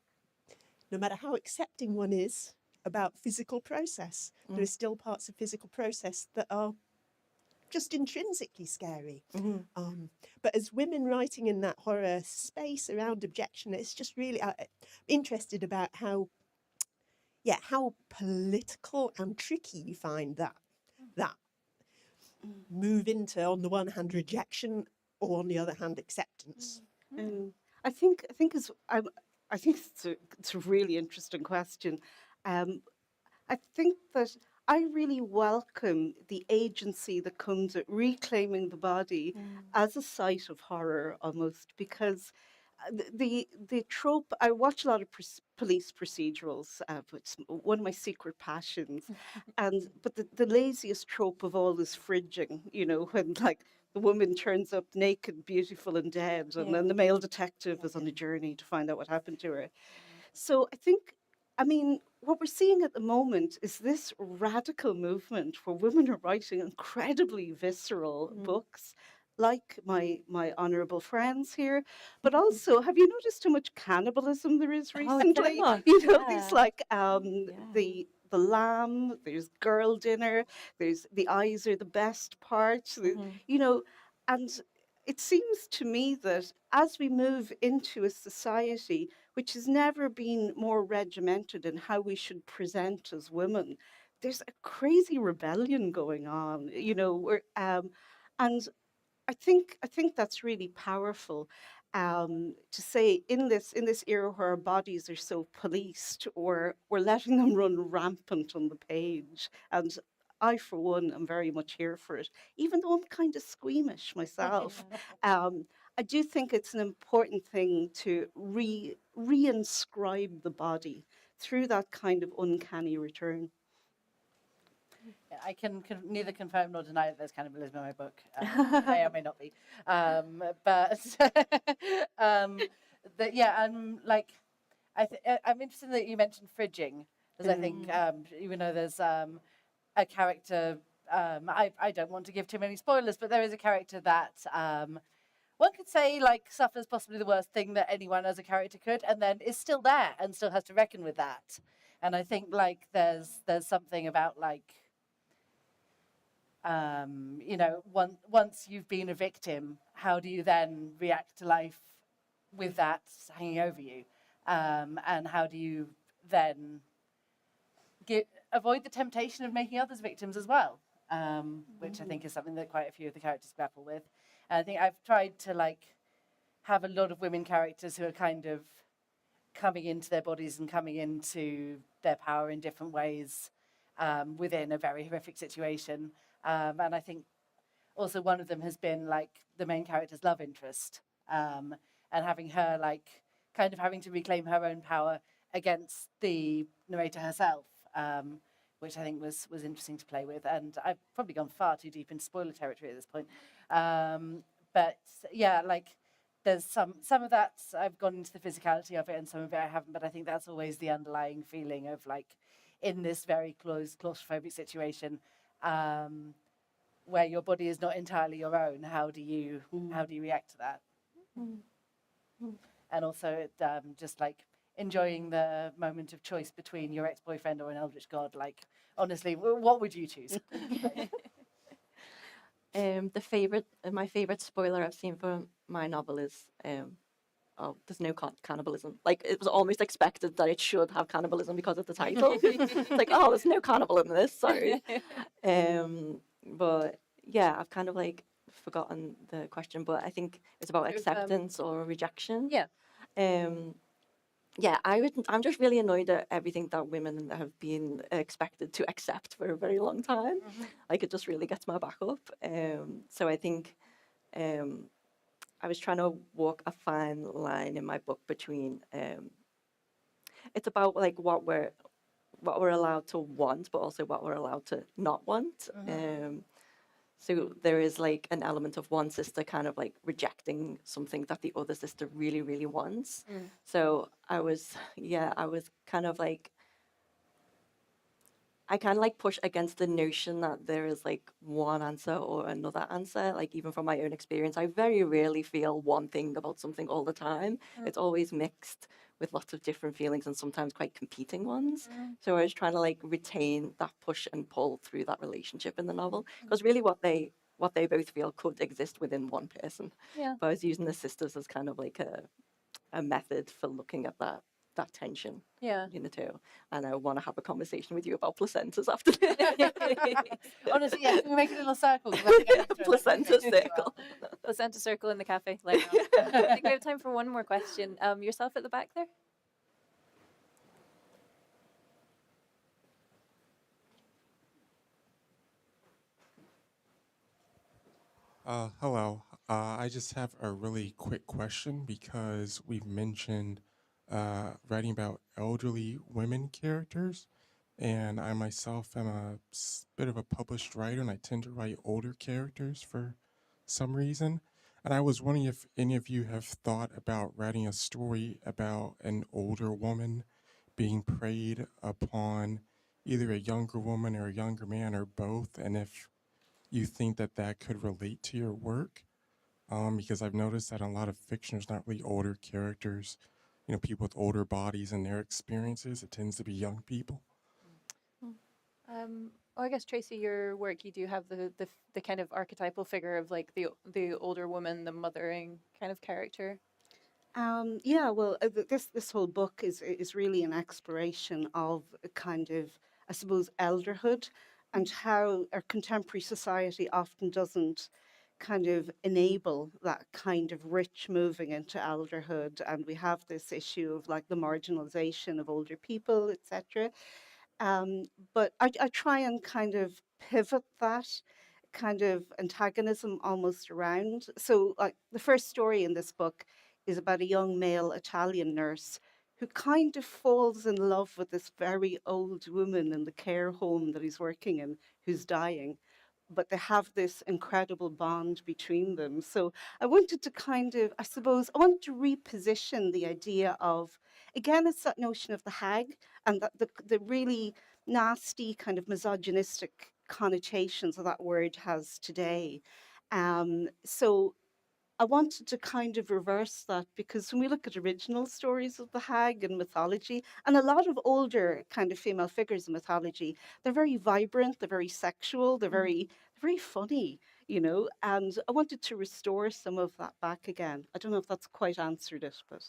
no matter how accepting one is about physical process, there are still parts of physical process that are just intrinsically scary. But as women writing in that horror space around objection, it's just really interested about how political and tricky you find that move into, on the one hand, rejection, or on the other hand, acceptance. I think it's a really interesting question. I think that I really welcome the agency that comes at reclaiming the body as a site of horror, almost, because the trope. I watch a lot of police procedurals. It's one of my secret passions, but the laziest trope of all is fridging. When like the woman turns up naked, beautiful, and dead, and then the male detective is on a journey to find out what happened to her. So I mean, what we're seeing at the moment is this radical movement where women are writing incredibly visceral books, like my honourable friends here. But also, have you noticed how much cannibalism there is recently? much, These like the lamb. There's girl dinner. There's the eyes are the best part. And it seems to me that as we move into a society which has never been more regimented in how we should present as women, there's a crazy rebellion going on, and I think that's really powerful. To say in this era where our bodies are so policed, or we're letting them run rampant on the page, and I, for one, am very much here for it, even though I'm kind of squeamish myself. I do think it's an important thing to reinscribe the body through that kind of uncanny return. Yeah, I can neither confirm nor deny that there's cannibalism in my book. May or may not be. I'm interested that you mentioned fridging, because I think even though there's a character, I don't want to give too many spoilers, but there is a character that one could say like suffers possibly the worst thing that anyone as a character could, and then is still there and still has to reckon with that. And I think like there's something about like, once you've been a victim, how do you then react to life with that hanging over you? And how do you then avoid the temptation of making others victims as well? Which I think is something that quite a few of the characters grapple with. And I think I've tried to like have a lot of women characters who are kind of coming into their bodies and coming into their power in different ways within a very horrific situation. And I think also one of them has been like the main character's love interest, and having her like kind of having to reclaim her own power against the narrator herself, which I think was interesting to play with. And I've probably gone far too deep into spoiler territory at this point. But yeah, like there's some of that I've gone into the physicality of it, and some of it I haven't. But I think that's always the underlying feeling of like in this very closed, claustrophobic situation, where your body is not entirely your own. How do you react to that? And also, just like enjoying the moment of choice between your ex-boyfriend or an eldritch god. Like, honestly, what would you choose? My favorite spoiler I've seen for my novel is oh, there's no cannibalism. Like, it was almost expected that it should have cannibalism because of the title. It's like, oh, there's no cannibal in this. Sorry. But yeah, I've kind of like forgotten the question, but I think it's about Sort of, acceptance or rejection. Yeah. Yeah, I'm just really annoyed at everything that women have been expected to accept for a very long time. Like, it just really gets my back up. So I think I was trying to walk a fine line in my book between it's about like what we're allowed to want, but also what we're allowed to not want. So there is like an element of one sister kind of like rejecting something that the other sister really, really wants. So I was kind of like, I kind of like push against the notion that there is like one answer or another answer. Like, even from my own experience, I very rarely feel one thing about something all the time. It's always mixed with lots of different feelings and sometimes quite competing ones. So I was trying to like retain that push and pull through that relationship in the novel, because really what they both feel could exist within one person. Yeah. But I was using the sisters as kind of like a method for looking at that tension Yeah. in the two. And I want to have a conversation with you about placentas after this. Honestly, yeah, can we make a little circle? 'Cause I think I need to Placenta circle. Placenta circle in the cafe. Like, I think we have time for one more question. Yourself at the back there. Hello. I just have a really quick question because we've mentioned writing about elderly women characters, and I myself am a bit of a published writer, and I tend to write older characters for some reason. And I was wondering if any of you have thought about writing a story about an older woman being preyed upon, either a younger woman or a younger man or both, and if you think that that could relate to your work, because I've noticed that in a lot of fiction, there's not really older characters, people with older bodies and their experiences. It tends to be young people. I guess Tracy, your work, you do have the kind of archetypal figure of like the older woman, the mothering kind of character. Yeah, well, this whole book is really an exploration of a kind of, I suppose, elderhood, and how our contemporary society often doesn't kind of enable that kind of rich moving into elderhood, and we have this issue of like the marginalization of older people, etc. Um, but I try and kind of pivot that kind of antagonism almost around. So, like, the first story in this book is about a young male Italian nurse who kind of falls in love with this very old woman in the care home that he's working in, who's dying. But they have this incredible bond between them. So I wanted to kind of, I suppose, I wanted to reposition the idea of, again, it's that notion of the hag, and that the really nasty kind of misogynistic connotations that that word has today. So I wanted to kind of reverse that, because when we look at original stories of the hag in mythology, and a lot of older kind of female figures in mythology, they're very vibrant, they're very sexual, they're very funny, and I wanted to restore some of that back again. I don't know if that's quite answered it, but.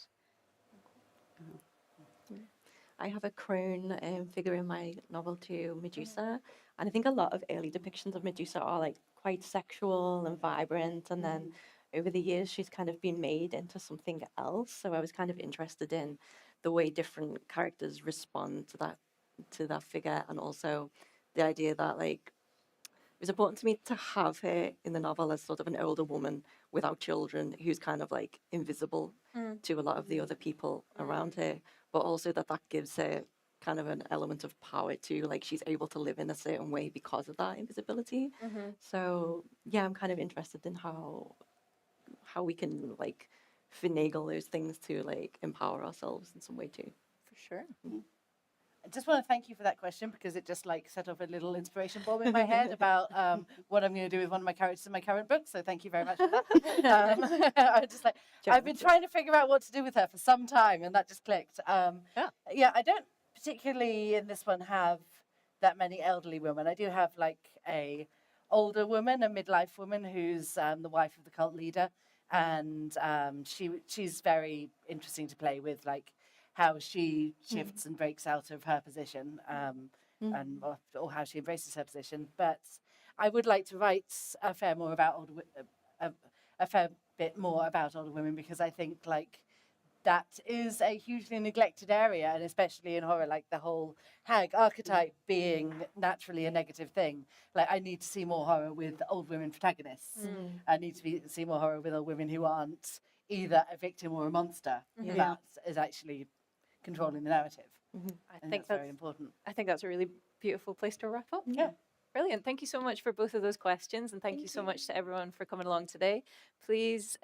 I have a crone figure in my novel too, Medusa, and I think a lot of early depictions of Medusa are like quite sexual and vibrant, and then over the years she's kind of been made into something else. So I was kind of interested in the way different characters respond to that figure, and also the idea that like it was important to me to have her in the novel as sort of an older woman without children who's kind of like invisible to a lot of the other people around her, but also that gives her kind of an element of power too. Like, she's able to live in a certain way because of that invisibility. So yeah, I'm kind of interested in how we can like finagle those things to like empower ourselves in some way too. For sure. I just want to thank you for that question because it just like set off a little inspiration bomb in my head about what I'm going to do with one of my characters in my current book. So thank you very much for that. I just like I've been trying to figure out what to do with her for some time, and that just clicked. Yeah, I don't particularly in this one have that many elderly women. I do have like a older woman, a midlife woman who's the wife of the cult leader, and she's very interesting to play with, like how she shifts and breaks out of her position, and or how she embraces her position. But I would like to write a fair bit more about older women because I think like that is a hugely neglected area, and especially in horror, like the whole hag archetype being naturally a negative thing. Like I need to see more horror with old women protagonists. I need to see more horror with old women who aren't either a victim or a monster, but is actually controlling the narrative. I think that's very important. I think that's a really beautiful place to wrap up. Yeah. Brilliant. Thank you so much for both of those questions, and thank you so much to everyone for coming along today. Please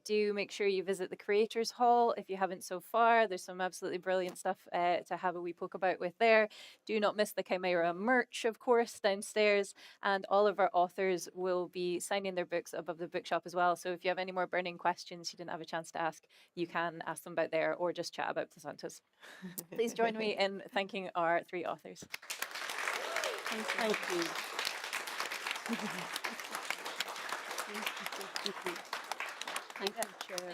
do make sure you visit the Creators Hall if you haven't so far. There's some absolutely brilliant stuff to have a wee poke about with there. Do not miss the Cymera merch, of course, downstairs, and all of our authors will be signing their books above the bookshop as well. So if you have any more burning questions you didn't have a chance to ask, you can ask them about there or just chat about Santos. Please join me in thanking our 3 authors. Thank you. Thank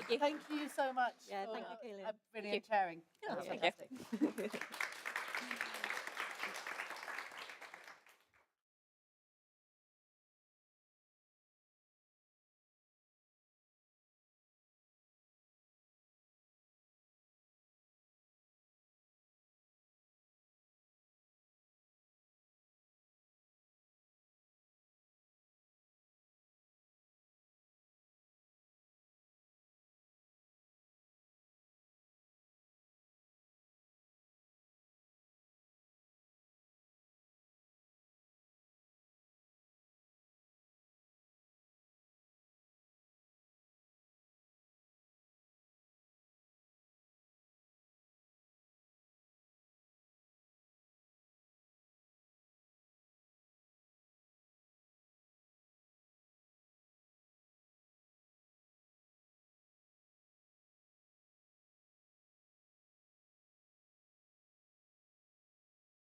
you. Thank you so much. Yeah, for thank you, Kaylin. a brilliant sharing. That was Thank fantastic. you.